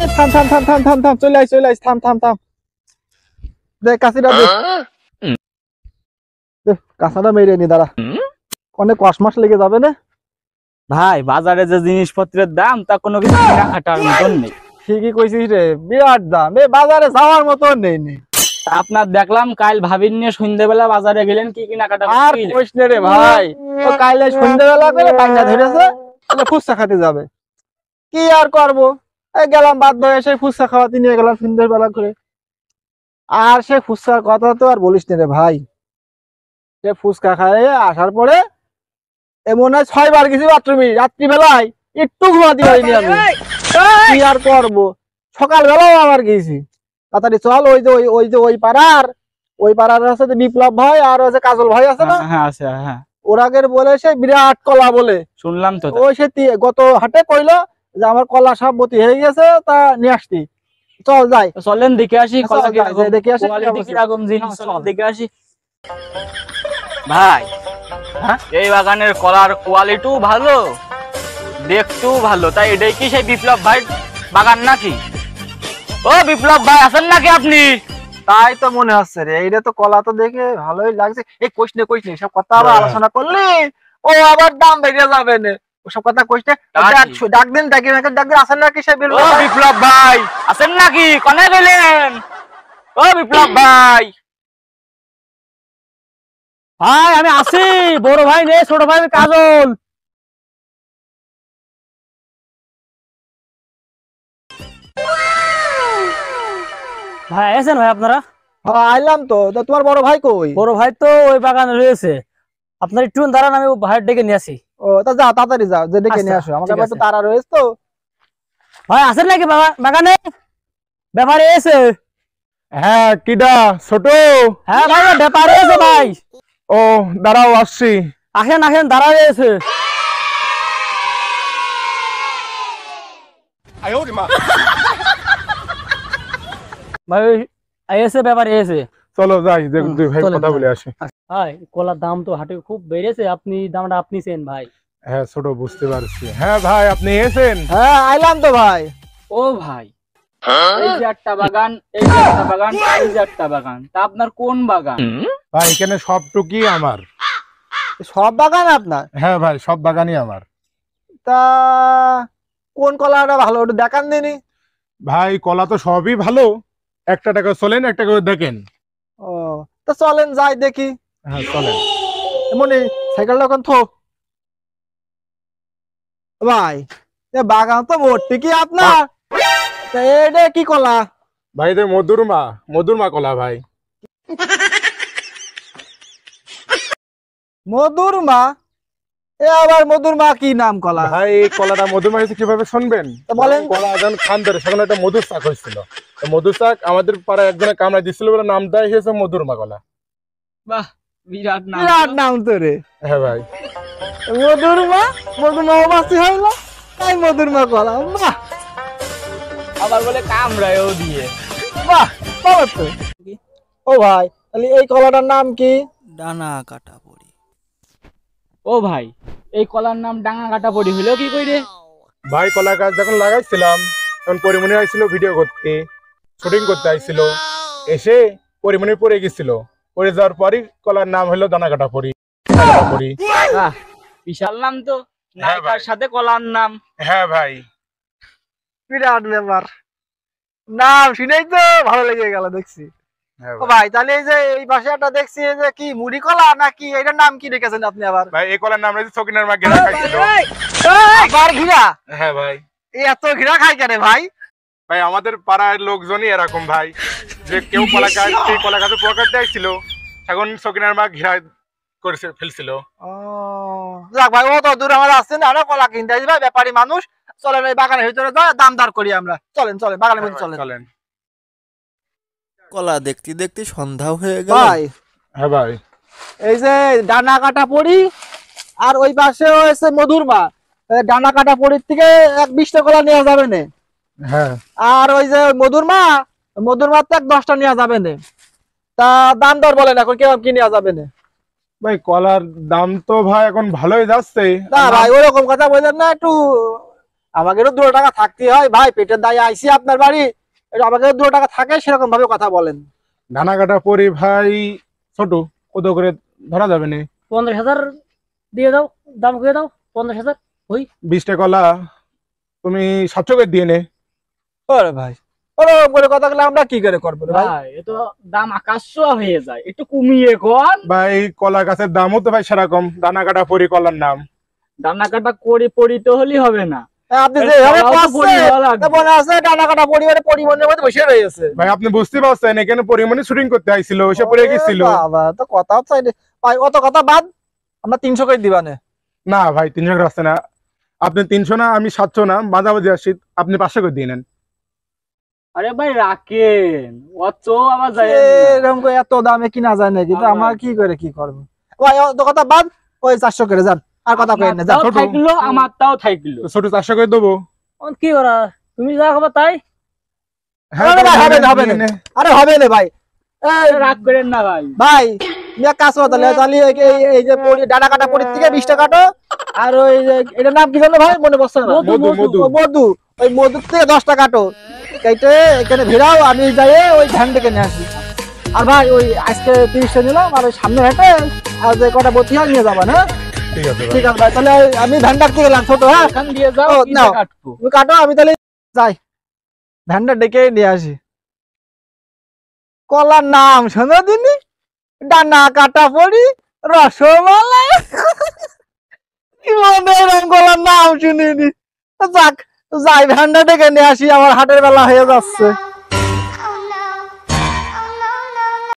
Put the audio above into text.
থাম থাম থাম থাম থাম থাম, চলে আইস থাম থাম থাম। দেখ কাছিটা দে, কাঁচাটা মেরে নি দাঁড়া, অনেক কসমাস লেগে যাবে না। ভাই বাজারে যে জিনিসপত্রের দাম তা কোনো কিছু কেনাকাটার মতন নেই। ঠিকই কইছিস রে, বিরাট দাম, এ বাজারে যাওয়ার মতো নেই। আপনার দেখলাম কাল ভাবির নিয়ে সন্ধ্যেবেলা বাজারে গেলেন, কি কেনাকাটা আর কইস না রে ভাই, ও কাইলে সন্ধ্যাবেলা করে বাইনা ধরেছে, তাহলে ফুচকা খেতে যাবে। কি আর করবো, এই গেলাম বাধ্য হয়ে সেই ফুচকা খাওয়াতে নিয়ে গেলাম সন্ধ্যাবেলা করে। আর সে ফুচকার কথা তো আর বলিস না রে ভাই, সে ফুচকা খাইয়ে আসার পরে এমন হয় 6 বার গেছি বাথরুমে রাত্রিবেলায়, একটু ঘুমাতে পারিনি আমি। কি আর করবো, সকালবেলাও আবার গেছি। তাড়াতাড়ি চল, ওই পাড়ার আছে যে বিপ্লব ভাই আর আছে কাজল ভাই আছে না, হ্যাঁ আছে, হ্যাঁ ওরাগের বলে সে বিরাট কলা বলে শুনলাম তো। ওই সে গত হাটে কইলো যে আমার কলা সব বতি হয়ে গেছে, তা নিয়ে আসতি। চল যাই, চলেন দেখে আসি কলা কিরকম, দেখে আসি কোয়ালিটি কিরকম জিনিস, চল দেখে আসি। ভাই হ্যাঁ এই বাগানের কলার কোয়ালিটিও ভালো, দেখতেও ভালো, তাই এটাই কি সেই বিপ্লব ভাই বাগান নাকি? ও বিপ্লব ভাই আছেন নাকি আপনি? তাই তো মনে হচ্ছে রে, এইটা তো কলা তো দেখে ভালোই লাগছে। এই কইস নে সব কথা আবার আলোচনা করলি ও আবার দাম বেড়ে যাবে না, ওসব কথা কইস না। ডাক দিন আছেন নাকি সে বিপ্লব ভাই আছেন নাকি, কনে গেলেন? ও বিপ্লব ভাই। ভাই আমি আছি, বড় ভাই নেই, ছোট ভাই কাজল। ভাই আছেন ভাই আপনারা? আইলাম তো, তোমার বড় ভাই কই? বড় ভাই তো ওই বাগানে রয়েছে, আপনার একটু দাঁড়ান, আমি ভাইয়ের ডেকে নিয়ে আসি। ও তা যা তাড়াতাড়ি যাও, যে ডেকে নিয়ে আসো, আমাকে একটু তাড়া রয়েছে তো। ভাই আছেন নাকি বাগানে? ব্যাপারে এসে? হ্যাঁ কিডা ছোট? হ্যাঁ ভাই ব্যাপারে এসে ভাই। ও দাঁড়াও আসছি। আসেন দাঁড়া রয়েছে। ভাই এসে ব্যাপারে এসে। চলো যাই, দুই ভাই কথা বলে আসি। ভাই কলার দাম তো হাটে খুব বেড়েছে, দামটা আপনি চেন ভাই। হ্যাঁ ছোট বুঝতে পারছি। হ্যাঁ ভাই আপনি এসেন? হ্যাঁ আইলাম তো ভাই। ও ভাই এই যে একটা বাগান, এই যে একটা বাগান, এই যে একটা বাগান, তা আপনার কোন বাগান? ভাই এখানে সবটুকুই আমার। সব বাগান আপনার? হ্যাঁ ভাই সব বাগানই আমার। তা কোন কলাটা ভালো একটু দেখান দিনি। ভাই কলা তো সবই ভালো, একটা টাকা চলেন, একটা করে দেখেন। ও তা চলেন যাই দেখি। হ্যাঁ চলেন। এমনি সাইকেলটা এখন থো ভাই, বাগান তো ভর্তি কি আপনার? এটা কি কলা ভাই? মধুরমা কলা ভাই। মধুরমা? এ আবার মধুরমা কি নাম কলা? ভাই এই কলাটা মধুরমা হয়েছে কিভাবে শুনবেন? বলেন। কলা যখন খান ধরে সেখানে একটা মধুর শাক হয়েছিল, মধুর শাক আমাদের পাড়ায় একজনে কামড়া দিচ্ছিল বলে নামটা হয়েছে মধুরমা কলা। বাহ বিরাট নাম তো রে। হ্যাঁ ভাই মধুরমা বাসি হইলো তাই মধুরমা কলা। বাহ, আবার বলে কামড়ায়ও দিয়ে। বাহ ভালো তো। ও ভাই তাহলে এই কলাটার নাম কি? ডানা কাটা পড়ি। ও ভাই এই কলার নাম ডাঙা কাটা পড়ি হইলো কি কইরে? ভাই কলা গাছ যখন লাগাইছিলাম তখন পরিমণি আইছিল ভিডিও করতে, শুটিং করতে আইছিল, এসে পরিমণি পড়ে গেছিল, পড়ে যাওয়ার পরই কলার নাম হলো দানা কাটা পড়ি। বিশাল নাম তো, নায়িকার সাথে কলার নাম। হ্যাঁ ভাই বিরাট ব্যাপার, নাম শুনেই তো ভালো লেগে গেল দেখছি। ও ভাই তাহলে এই যে এই পাশে একটা দেখছি এই যে কি মুড়ি কলা নাকি, এটার নাম কি রেখেছেন আপনি আবার? ভাই এই কলার নাম রয়েছে সকিনার মা ঘিরা খাইছিল। আবার ঘিরা? হ্যাঁ ভাই। এই এত ঘিরা খাই কেন ভাই? ভাই আমাদের পাড়ার লোকজনই এরকম ভাই, যে কেউ কলা গাছে পোকা কাটতে আইছিল, এখন সকিনার মা ঘিরা করে ফেলছিল। ও যাক ভাই, ও তো দূর আমার আসছে না, কলা কিনতে আসবে ভাই, ব্যাপারী মানুষ। চলেন এই বাগানের ভিতরে যা দাম দর করি আমরা। চলেন বাগানের ভিতরে চলেন। কলা দেখতে দেখতে সন্ধ্যাও হয়ে গেল ভাই। হ্যাঁ ভাই এই যে ডানা কাটা পড়ি আর ওই পাশে হয়েছে মধুরমা, ডানা কাটা পড়ির থেকে 20টা কলা নেওয়া যাবে না। হ্যাঁ আর ওই যে মধুরমা তো 10টা নেওয়া যাবে না। তা দাম দর বলেন এখন কিরকম কি নেওয়া যাবে না? ভাই কলার দাম তো ভাই এখন ভালোই যাচ্ছে। না ভাই ওরকম কথা বললেন না, একটু আমাদেরও 2 টাকা থাকতে হয় ভাই, পেটের দায়ে আইছি আপনার বাড়ি, একটু আমাদেরও 2 টাকা থাকে সেরকম ভাবে কথা বলেন। ধানা কাটা পরি ভাই ছোট, কত করে ধরা যাবে না? 15,000 দিয়ে দাও, দাম করে দাও 15,000। 20টা কলা তুমি 700 করে দিয়ে নে। ওরে ভাই, ওরকম করে কথা বলে আমরা কি করে করবো রে ভাই? ভাই এ তো দাম আকাশ ছোঁয়া হয়ে যায়, একটু কমিয়ে কোন। ভাই কলা গাছের দামও তো ভাই সেরকম, দানা কাটা পরি কলার নাম। দানা কাটা করে পরিতে হলেই হবে না, আপনি যেভাবে কলাও তো পাচ্ছেন, পরিবার লাগবে। মনে আছে ডানা কাটা পরিবহনের মধ্যে বসে রয়েছে। ভাই আপনি বুঝতে পারছেন এখানে পরিমণি শুটিং করতে আইছিল, এসে পড়ে গেছিল। বাবা, তো কথা চাইলে ভাই, অত কথা বাদ, আমরা 300 করে দিবানে। না ভাই 300 করে আসছে না, আপনি 300 না, আমি 700 না, মাঝামাঝি আসি, আপনি 500 করে দিয়ে নেন। আরে ভাই রাখেন, অত আবার যায় এরকম করে এত দামে কিনা যায় না, কিন্তু হ্যাঁ। আমরা কি করে কি করবো ভাই? অত কথা বাদ, ওই 400 করে যান, আর কথা কইেন না, যান। ছোট। থাকলো আমারটাও থাকলো। তো ছোট 400 করে দেবো। কি করা, তুমি যা খাবা তাই। হ্যাঁ আরে ভাই, হবে না, নিয়ে হবে না। নে। আরে হবে না ভাই, এই রাগ করেন না ভাই। ভাই তুমি এক কাজ করো তাহলে, এই যে ডানা কাটা পরির থেকে 20 টাকা কাটো, আর ওই যে এটার নাম কি বললো ভাই, মনে পড়ছে না? মধু, মধু। ও, মধু, ওই মধুর থেকে 10 টাকা কাটো, এইটা এখানে ভিড়াও, আমি যাই ওই ধান থেকে নিয়ে আসি। আর ভাই ওই আজকে 30টা নিলাম, আর ওই সামনে হেঁটে আর যে কটা বতি হয় নিয়ে যাবেন। হ্যাঁ ঠিক আছে ভাই। ঠিক আছে ভাই, তাহলে আমি ধান কাটতে গেলাম ছোট। হ্যাঁ এখান দিয়ে যাও, ও, কি নাও। কাটবো। তুমি কাটো, আমি তাহলে যাই ধানটা ডেকে নিয়ে আসি। কলার নাম শোনো দিনি, ডানা কাটা পড়ি রসমালাই, কি মনে এরকম কলার নাম শুনিনি। যাক, যাই ধানটা ডেকে নিয়ে আসি, আমার হাটের বেলা হয়ে যাচ্ছে।